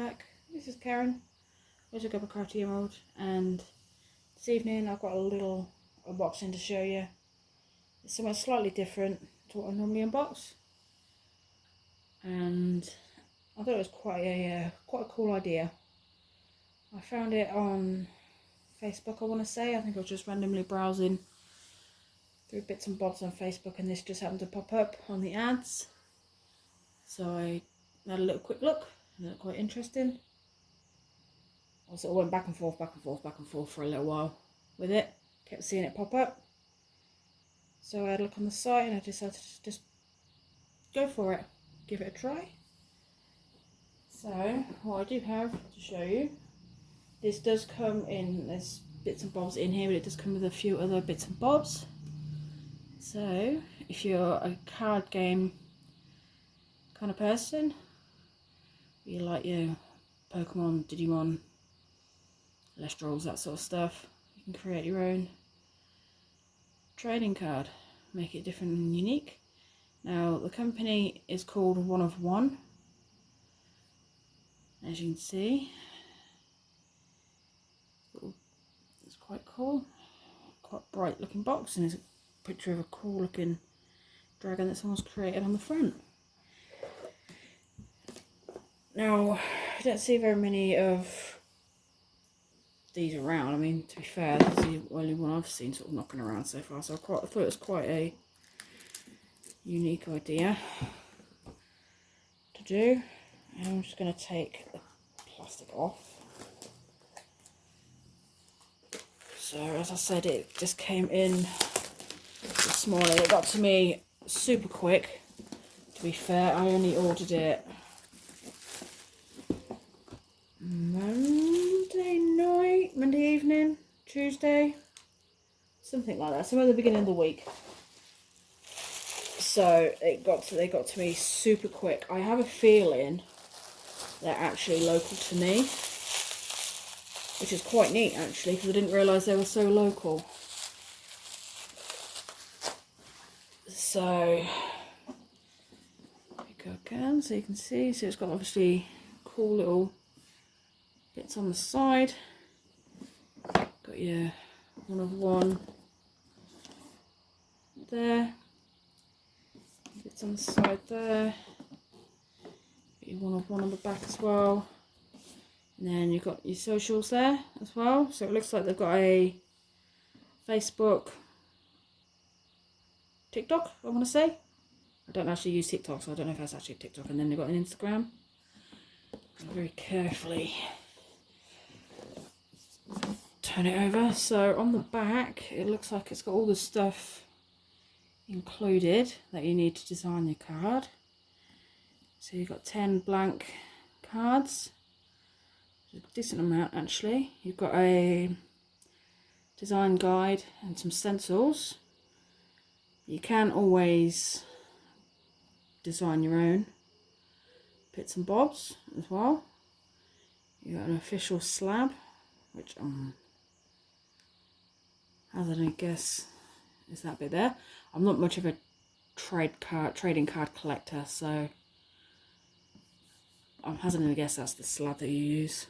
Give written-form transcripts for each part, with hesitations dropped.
back. This is Karen, Where's your cup of coffee mode, and this evening I've got a little unboxing to show you. It's something slightly different to what I normally unbox, and I thought it was quite a cool idea. I found it on Facebook, I want to say. I think I was just randomly browsing through bits and bobs on Facebook, and this just happened to pop up on the ads. So I had a little quick look, and it looked quite interesting. I sort of went back and forth for a little while with it. Kept seeing it pop up. So I had a look on the site and I decided to just go for it. Give it a try. So what I do have to show you, this does come in, there's bits and bobs in here, but it does come with a few other bits and bobs. So if you're a card game kind of person, you like your Pokemon, Digimon, Lestrals, that sort of stuff, you can create your own trading card, make it different and unique. Now the company is called One of One, as you can see. It's quite cool, quite bright looking box, and there's a picture of a cool looking dragon that someone's created on the front. Now I don't see very many of these around. I mean, to be fair, this is the only one I've seen sort of knocking around so far, so I thought it was quite a unique idea to do. And I'm just going to take the plastic off. So as I said, it just came in this morning. It got to me super quick. To be fair, I only ordered it Monday evening, Tuesday, something like that, somewhere at the beginning of the week. So they got to me super quick. I have a feeling they're actually local to me, which is quite neat actually, because I didn't realise they were so local. So pick up again so you can see. So it's got obviously cool little bits on the side. Got your One of One there. Bits on the side there. Got your One of One on the back as well. And then you've got your socials there as well. So it looks like they've got a Facebook, TikTok, I want to say. I don't actually use TikTok, so I don't know if that's actually TikTok. And then they've got an Instagram. I'll very carefully turn it over. So on the back, it looks like it's got all the stuff included that you need to design your card. So you've got 10 blank cards, a decent amount actually. You've got a design guide and some stencils. You can always design your own bits and bobs as well. You've got an official slab, which hazard a guess is that bit there. I'm not much of a trading card collector, so I'm hazarding a guess that's the slab that you use.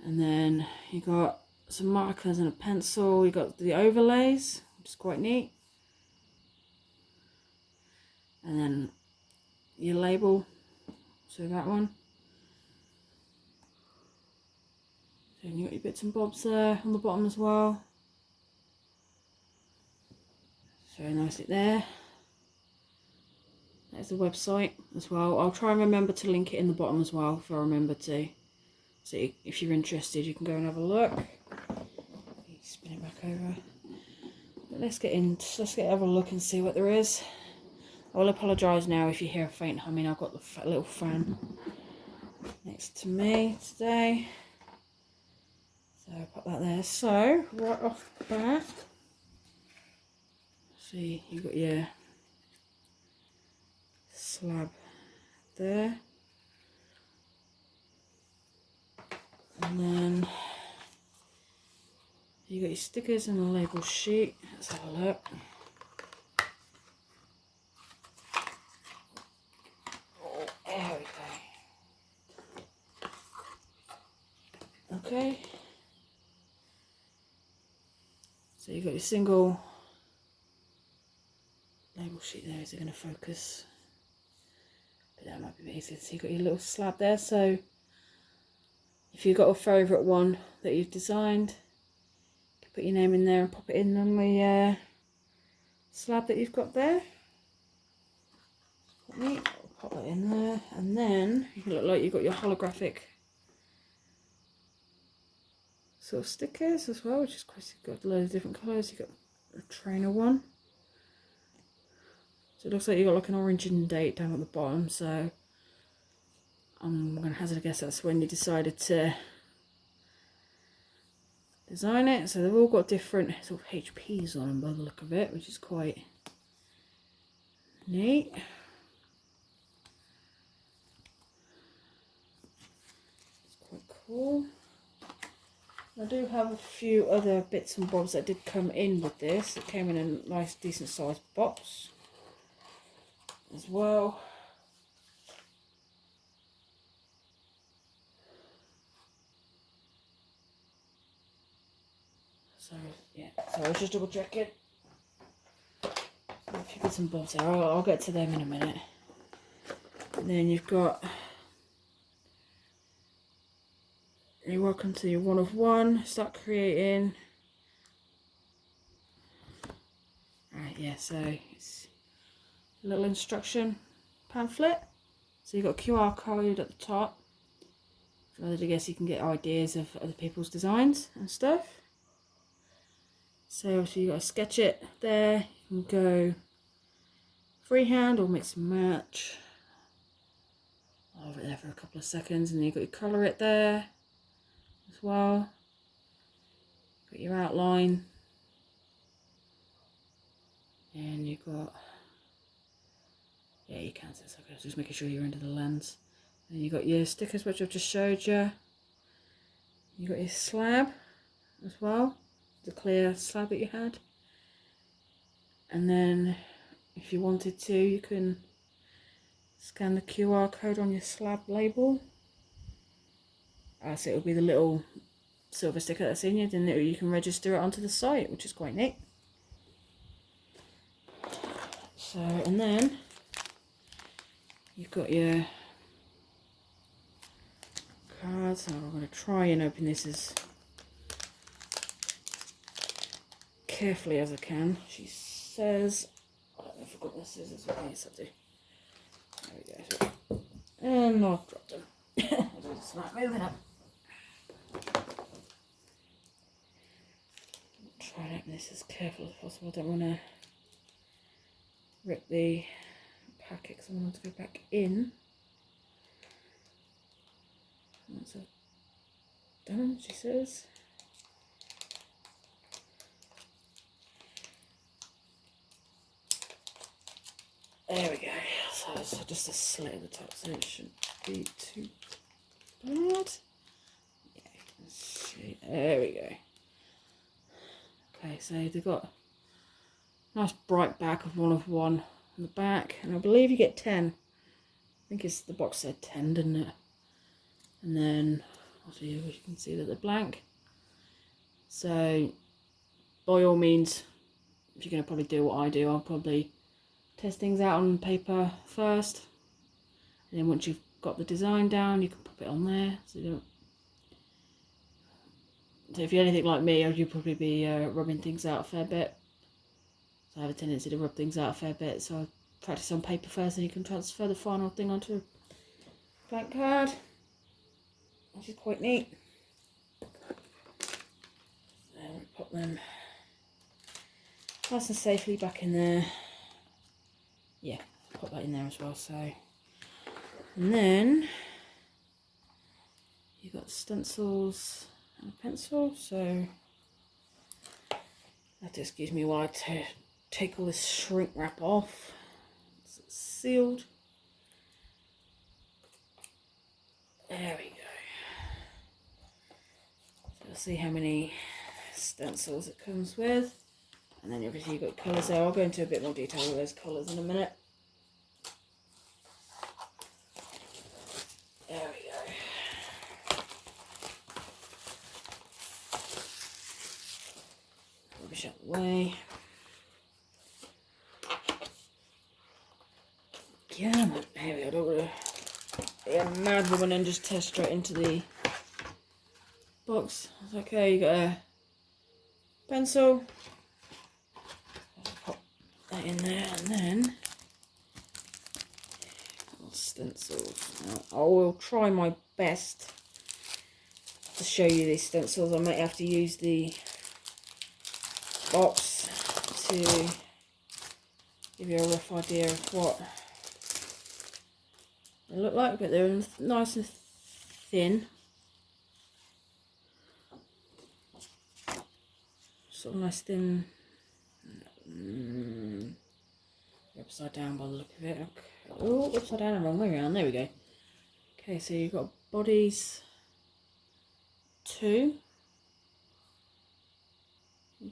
And then you got some markers and a pencil. You got the overlays, which is quite neat. And then your label, so that one. And you got your bits and bobs there on the bottom as well. Very nicely there. There's the website as well. I'll try and remember to link it in the bottom as well if I remember to. So if you're interested, you can go and have a look. Spin it back over. But let's have a look and see what there is. I will apologise now if you hear a faint humming. I've got the little fan next to me today. So I'll put that there. So right off the bat, see, you've got your slab there, and then you got your stickers and the label sheet. Let's have a look. Oh, there we go. Okay. So you've got your single label sheet there. Is it going to focus? But that might be easier. So you've got your little slab there. So if you've got a favourite one that you've designed, you can put your name in there and pop it in on the slab that you've got there. Neat. Pop that in there, and then you look like you've got your holographic sort of stickers as well, which is quite good. Loads of different colours. You've got a trainer one. So it looks like you've got like an origin date down at the bottom, so I'm going to hazard a guess that's when you decided to design it. So they've all got different sort of HPs on them by the look of it, which is quite neat. It's quite cool. I do have a few other bits and bobs that did come in with this. It came in a nice decent sized box as well. So yeah, so I was just double checking. A few bits and bobs there. I'll get to them in a minute. And then you've got you're welcome to your one of one. Start creating. Right, yeah. So it's a little instruction pamphlet. So you've got a QR code at the top. So I guess you can get ideas of other people's designs and stuff. So you've got to sketch it there. You can go freehand or mix and match. Over it there for a couple of seconds, and then you've got your colour it there as well. Got your outline. And you've got, yeah, you can see it's okay, just making sure you're under the lens. And you've got your stickers, which I've just showed you. You've got your slab as well, the clear slab that you had. And then if you wanted to, you can scan the QR code on your slab label. So it'll be the little silver sticker that's in you, then you can register it onto the site, which is quite neat. So, and then you've got your cards. Now I'm going to try and open this as carefully as I can. She says, oh, I forgot the scissors. Yes, I do. There we go. And I've dropped them. It's not moving up. Try and open this as careful as possible. I don't want to rip the packet because I want to go back in. That's done, she says. There we go. So it's just a slit at the top, so it shouldn't be too bad. Yeah, you can see. There we go. Okay, so they've got a nice bright back of one of one on the back, and I believe you get 10. I think it's the box said 10, didn't it? And then also you can see that they're blank. So by all means, if you're going to probably do what I do, I'll probably test things out on paper first, and then once you've got the design down, you can pop it on there. So you don't. So if you're anything like me, you'd probably be rubbing things out a fair bit. So I have a tendency to rub things out a fair bit. So I practice on paper first, and you can transfer the final thing onto a blank card, which is quite neat. Then we pop them nice and safely back in there. Yeah, pop that in there as well. So, and then you've got stencils and a pencil. So have to excuse me while I take all this shrink wrap off. So it's sealed. There we go. So let's see how many stencils it comes with. And then obviously you've got colours there. I'll go into a bit more detail with those colours in a minute. There we go. rubbish out the way. Yeah, man. Here we go. I don't want to be a mad woman and just tear straight into the box. It's okay. You got a pencil. Pop that in there, and then stencils. Now, I will try my best to show you these stencils. I might have to use the box to give you a rough idea of what they look like, but they're nice and thin, sort of nice thin. Upside down by the look of it. Okay. Oh, upside down and wrong way around. There we go. Okay, so you've got bodies 2.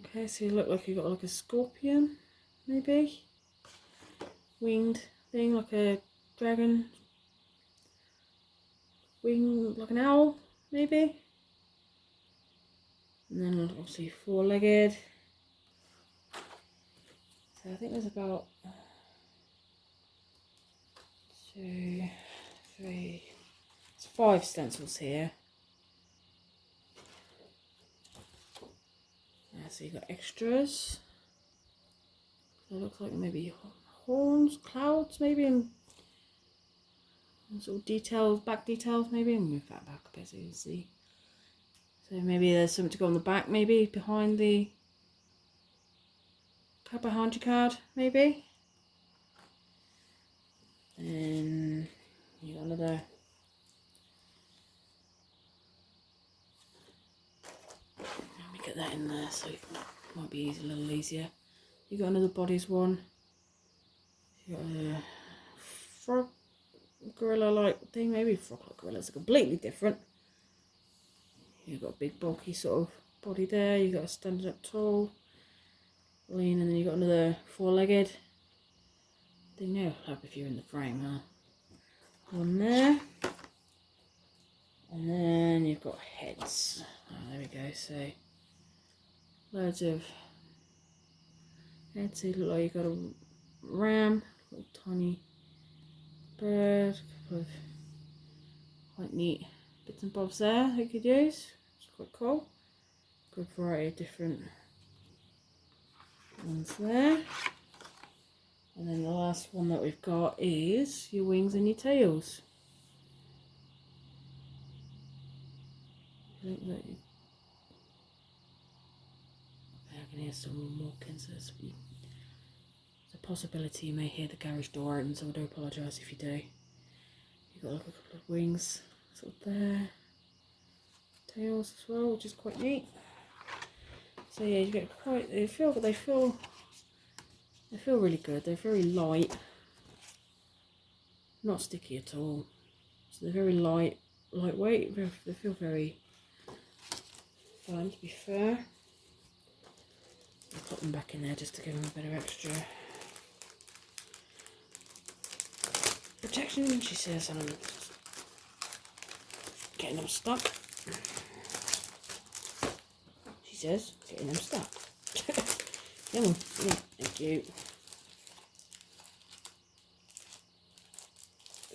Okay, so you look like you've got like a scorpion, maybe winged thing, like a dragon, wing like an owl, maybe. And then obviously 4-legged. So I think there's about 2, 3, it's 5 stencils here. Yeah, so you've got extras. So it looks like maybe horns, clouds, maybe, and sort of details, back details, maybe. And move that back a bit so you can see. So maybe there's something to go on the back, maybe behind the behind your card, maybe. And you got another. Let me get that in there so it might be easy, a little easier. You got another bodies one. You got a frog gorilla-like thing, maybe frog-like gorillas are completely different. You've got a big bulky sort of body there. You got a standing up tall, lean, and then you got another 4-legged thing. Now help if you're in the frame, huh? One there, and then you've got heads. Oh, there we go. So loads of heads. So you look like you've got a ram, a little tiny bird, a couple of quite neat bits and bobs there you could use. It's quite cool. Good variety of different ones there. And then the last one that we've got is your wings and your tails. I think that I can hear someone walking, so there's a possibility you may hear the garage door open, so I do apologise if you do. You've got like a couple of wings sort of there, tails as well, which is quite neat. So yeah, you get quite. They feel really good. They're very light, not sticky at all. So they're very lightweight. They feel very fine, to be fair. I'll put them back in there just to give them a bit of extra protection. She says I'm getting them stuck. She says getting them stuck. Come on, yeah, thank you.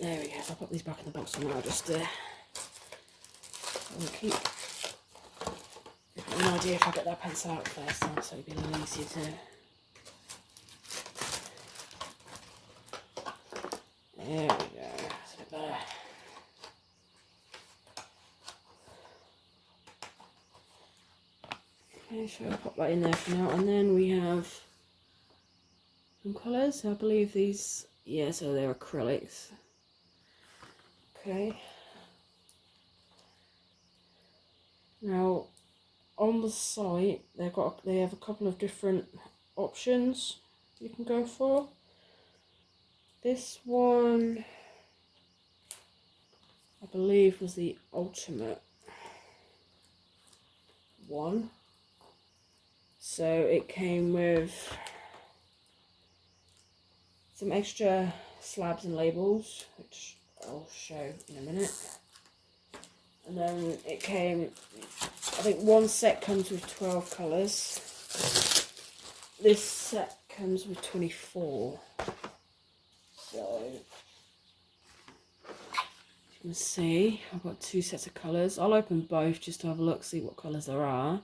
There we go. So I'll put these back in the box somewhere. I'll just I'll keep an idea if I get that pencil out first, so it'll be a little easier to. There we go. That's a bit better. Okay, so I'll pop that in there for now, and then we have some colours. I believe these, yeah, so they're acrylics. Okay. Now, on the site, they have a couple of different options you can go for. This one, I believe, was the ultimate one. So it came with some extra slabs and labels, which I'll show in a minute. And then it came, I think one set comes with 12 colours. this set comes with 24. So you can see I've got 2 sets of colours. I'll open both just to have a look, see what colours there are.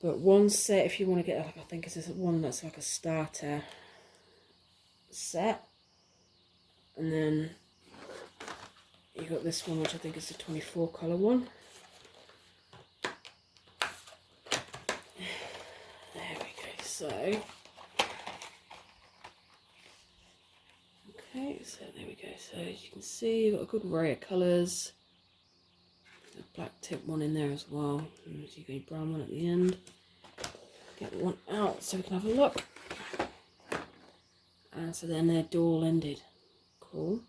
But one set, if you want to get, like, I think it's one that's like a starter set. And then you got this one, which I think is the 24 colour one. There we go. So, okay, so there we go. So as you can see, you've got a good array of colours. A black tip one in there as well. And you got a brown one at the end. Get one out so we can have a look. And so then they're dual ended. Cool.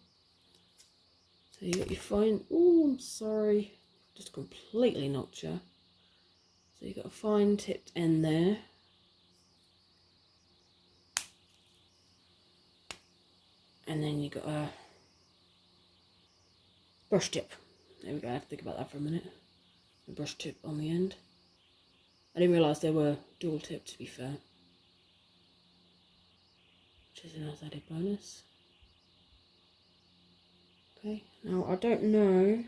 So you got your fine. Oh, I'm sorry, just completely knocked you. So you got a fine tipped end there. And then you got a brush tip. There we go, I have to think about that for a minute. A brush tip on the end. I didn't realise they were dual tipped, to be fair. Which is a nice added bonus. Okay, now I don't know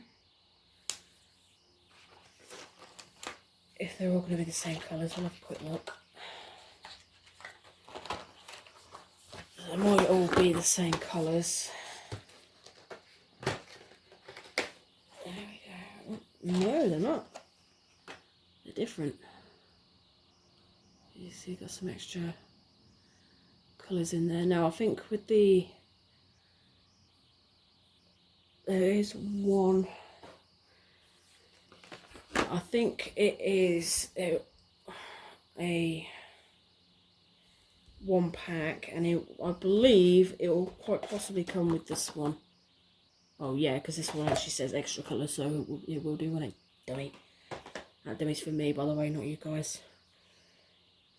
if they're all going to be the same colours. We'll have a quick look. They might all be the same colours. There we go. No, they're not. They're different. You see, got some extra colours in there. Now, I think with the... There is one... I think it is a one pack, and I believe it will quite possibly come with this one. Oh yeah, because this one actually says extra colour, so it will do, when it dummy. That dummy's for me, by the way, not you guys.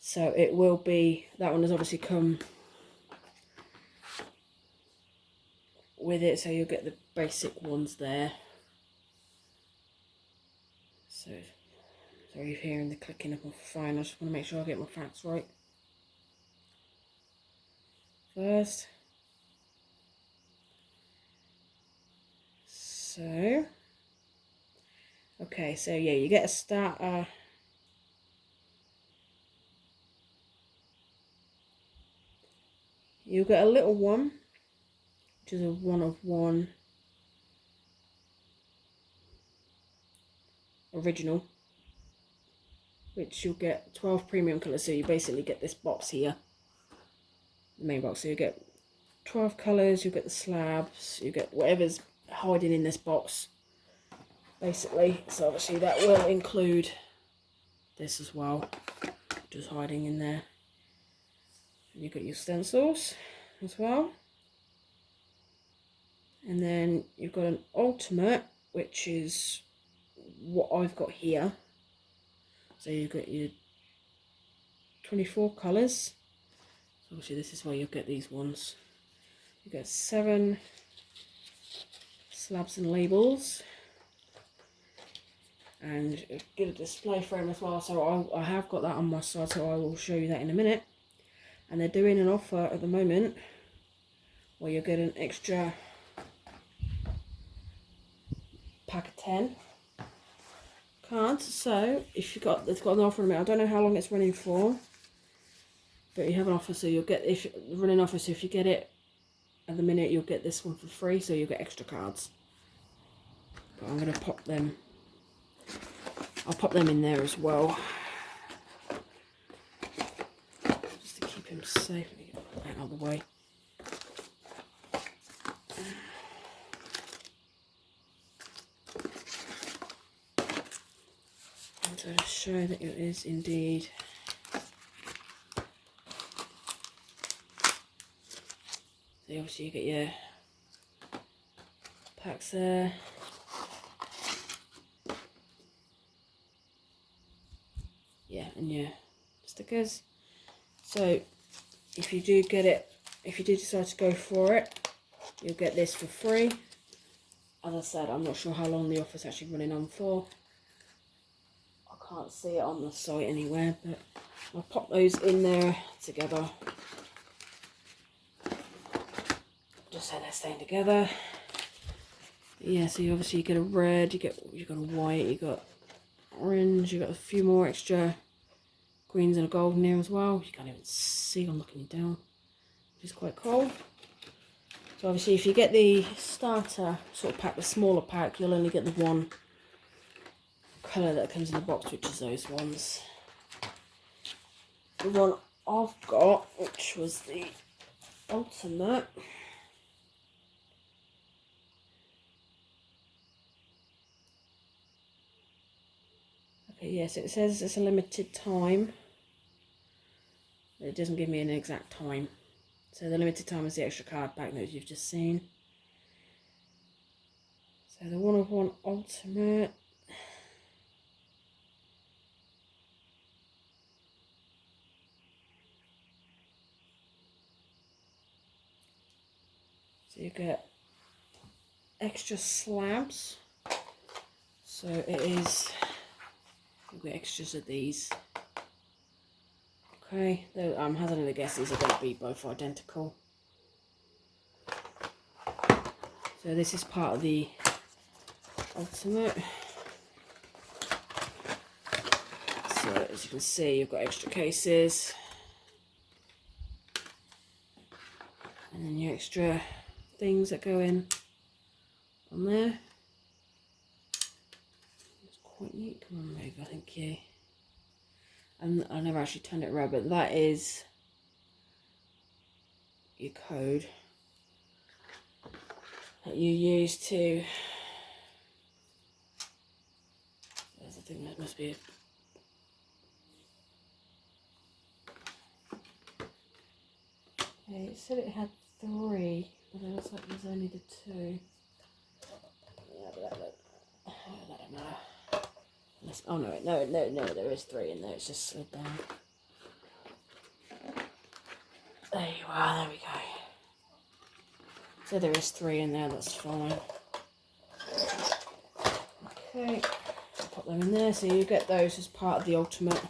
So it will be, that one has obviously come with it, so you'll get the basic ones there. So, sorry if you're hearing the clicking up on fine, I just want to make sure I get my facts right. First. So, okay, so yeah, you get a starter. You'll get a little one, which is a 1 of 1 original, which you'll get 12 premium colours. So you basically get this box here, the main box. So you get 12 colours, you get the slabs, you get whatever's hiding in this box, basically. So obviously that will include this as well, just hiding in there. You got your stencils as well, and then you've got an ultimate, which is what I've got here. So you've got your 24 colours. So obviously this is where you'll get these ones. You get 7 slabs and labels, and get a display frame as well. So I have got that on my side, so I will show you that in a minute. And they're doing an offer at the moment where you'll get an extra pack of 10 cards. So if you've got, it's got an offer on it. I don't know how long it's running for, but you have an offer, so you'll get, if running offer, so if you get it at the minute, you'll get this one for free, so you'll get extra cards. But I'm going to pop them, I'll pop them in there as well, just to keep him safe. Let me get that out of the way. And to show that it is indeed so obviously you get your packs there. Yeah, and your stickers. So if you do get it, if you do decide to go for it, you'll get this for free. As I said, I'm not sure how long the offer's actually running on for. I can't see it on the site anywhere, but I'll pop those in there together. Just so they're staying together. Yeah, so you obviously get a red, you got a white, you got orange, you got a few more extra greens and a gold in there as well. You can't even see, I'm looking down, which is quite cool. So obviously if you get the starter sort of pack, the smaller pack, you'll only get the one colour that comes in the box, which is those ones. The one I've got, which was the ultimate, okay, yes, it says it's a limited time. It doesn't give me an exact time. So the limited time is the extra card pack that you've just seen. So the 1 of 1 ultimate. So you get extra slabs. So it is, you'll get extras of these. Okay, I'm hazarding a guess these are going to be both identical. So this is part of the ultimate. So as you can see, you've got extra cases. And then your extra things that go in on there. It's quite neat. Come on, move, thank you. And I never actually turned it red, but that is your code that you use to. There's a thing that must be. Okay, it said it had 3, but it looks like there's only the 2. Yeah, but I don't know. Unless, oh no, there is 3 in there. It's just slid down. There you are. There we go. So there is 3 in there. That's fine. Okay, pop them in there. So you get those as part of the ultimate,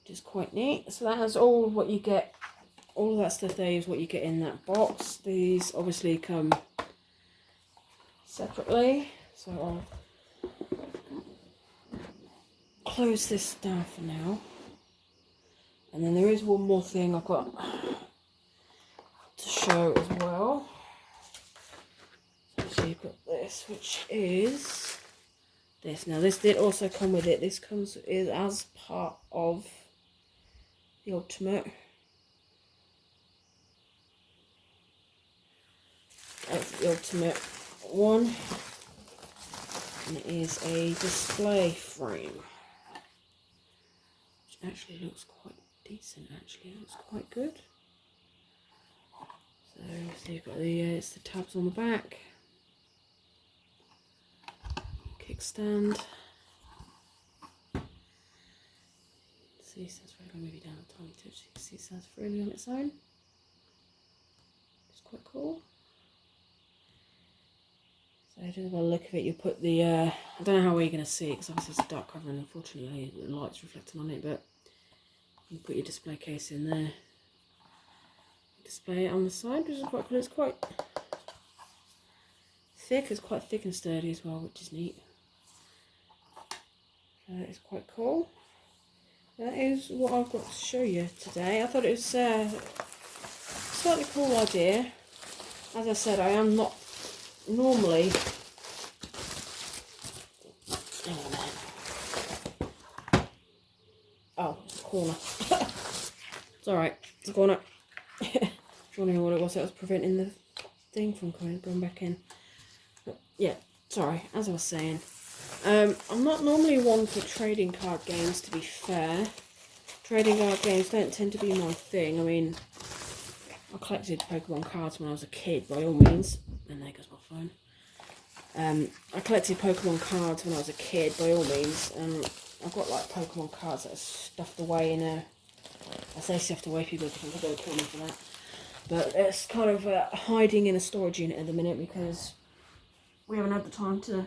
which is quite neat. So that has all what you get. All of that stuff there is what you get in that box. These obviously come separately. So I'll close this down for now. And then there is one more thing I've got to show as well. So you've got this, which is this. Now this did also come with it. This comes as part of the ultimate. That's the ultimate one. And it is a display frame. Which actually looks quite decent, actually. It looks quite good. So you've got the, it's the tabs on the back. Kickstand. See, stands for, I'm going to move it down a tiny touch. You can see it stands freely on its own. It's quite cool. So just by the look of it, you put the, I don't know how well you're going to see it because obviously it's a dark cover and unfortunately the light's reflecting on it, but you put your display case in there. Display it on the side, which is quite cool. It's quite thick, it's quite thick and sturdy as well, which is neat. So it's quite cool. That is what I've got to show you today. I thought it was a slightly cool idea. As I said, I am not normally, hang on a minute. Oh, it's a corner. It's alright, it's a corner. Wondering what it was that was preventing the thing from going back in. But yeah, sorry, as I was saying, I'm not normally one for trading card games, to be fair. Trading card games don't tend to be my thing. I mean, I collected Pokemon cards when I was a kid, by all means. And there goes my phone. I collected Pokemon cards when I was a kid, by all means. And I've got like Pokemon cards that are stuffed away in a... I say stuffed away, people think I'm going to kill me for that. But it's kind of hiding in a storage unit at the minute because we haven't had the time to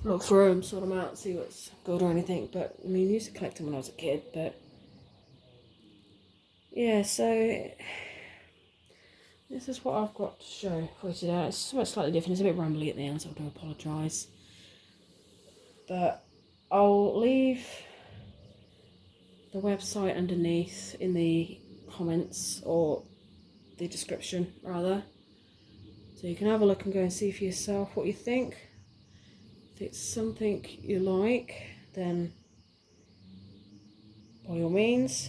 look through them, sort them out, see what's good or anything. But I mean, I used to collect them when I was a kid, but yeah, so this is what I've got to show for you today. It's somewhat slightly different. It's a bit rambly at the end, so I do apologise. But I'll leave the website underneath in the comments, or the description rather, so you can have a look and go and see for yourself what you think. If it's something you like, then by all means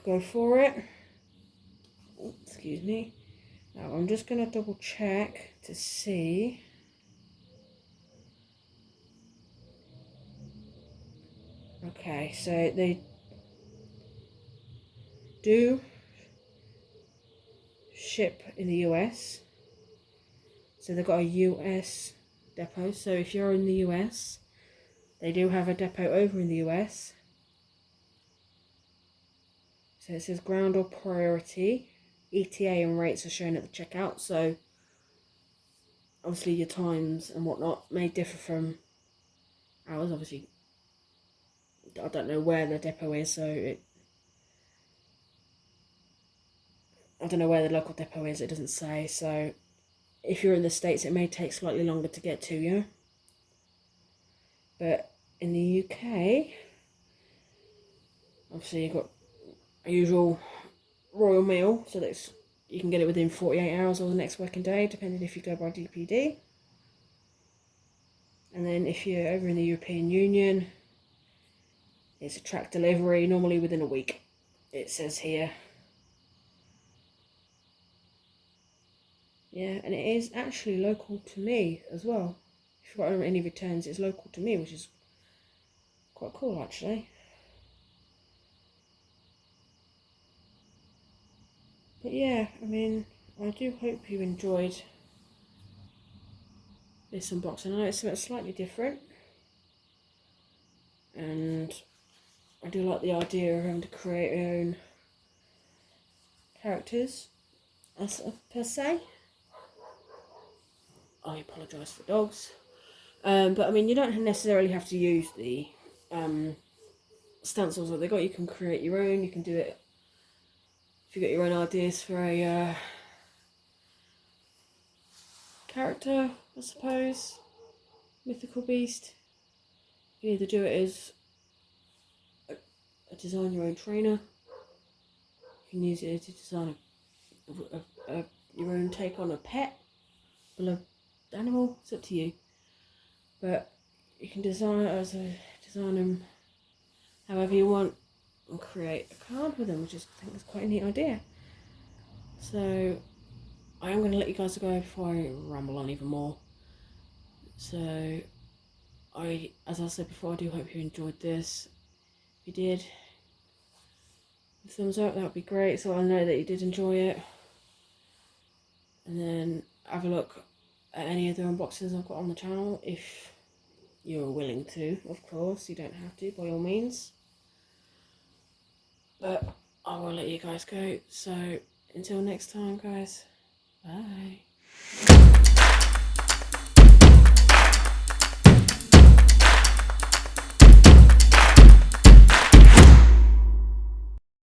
go for it. Oh, excuse me. Now I'm just going to double check to see. Okay, so they do ship in the US. So they've got a US depot. So if you're in the US, they do have a depot over in the US. So it says ground or priority. ETA and rates are shown at the checkout. So obviously your times and whatnot may differ from ours. Obviously, I don't know where the depot is, so I don't know where the local depot is, it doesn't say. So if you're in the States, it may take slightly longer to get to you. But in the UK, obviously you've got a usual Royal Mail, so that's, you can get it within 48 hours or the next working day, depending if you go by DPD. And then if you're over in the European Union, it's a track delivery, normally within a week, it says here. Yeah, and it is actually local to me as well. If you've got any returns, it's local to me, which is quite cool actually. But yeah, I mean, I do hope you enjoyed this unboxing. I know it's something slightly different, and I do like the idea of having to create your own characters as per se. I apologise for dogs. But I mean, you don't necessarily have to use the stencils that they got. You can create your own. You can do it if you got your own ideas for a character, I suppose. Mythical beast. You can either do it as a design your own trainer. You can use it to design your own take on a pet, beloved animal. It's up to you. But you can design them however you want and create a card with them, which I think is quite a neat idea. So I am going to let you guys go before I ramble on even more. So as I said before, I do hope you enjoyed this. If you did, a thumbs up, that would be great, so I know that you did enjoy it. And then have a look at any other unboxings I've got on the channel if you're willing to, of course. You don't have to, by all means. But I will let you guys go. So until next time, guys. Bye.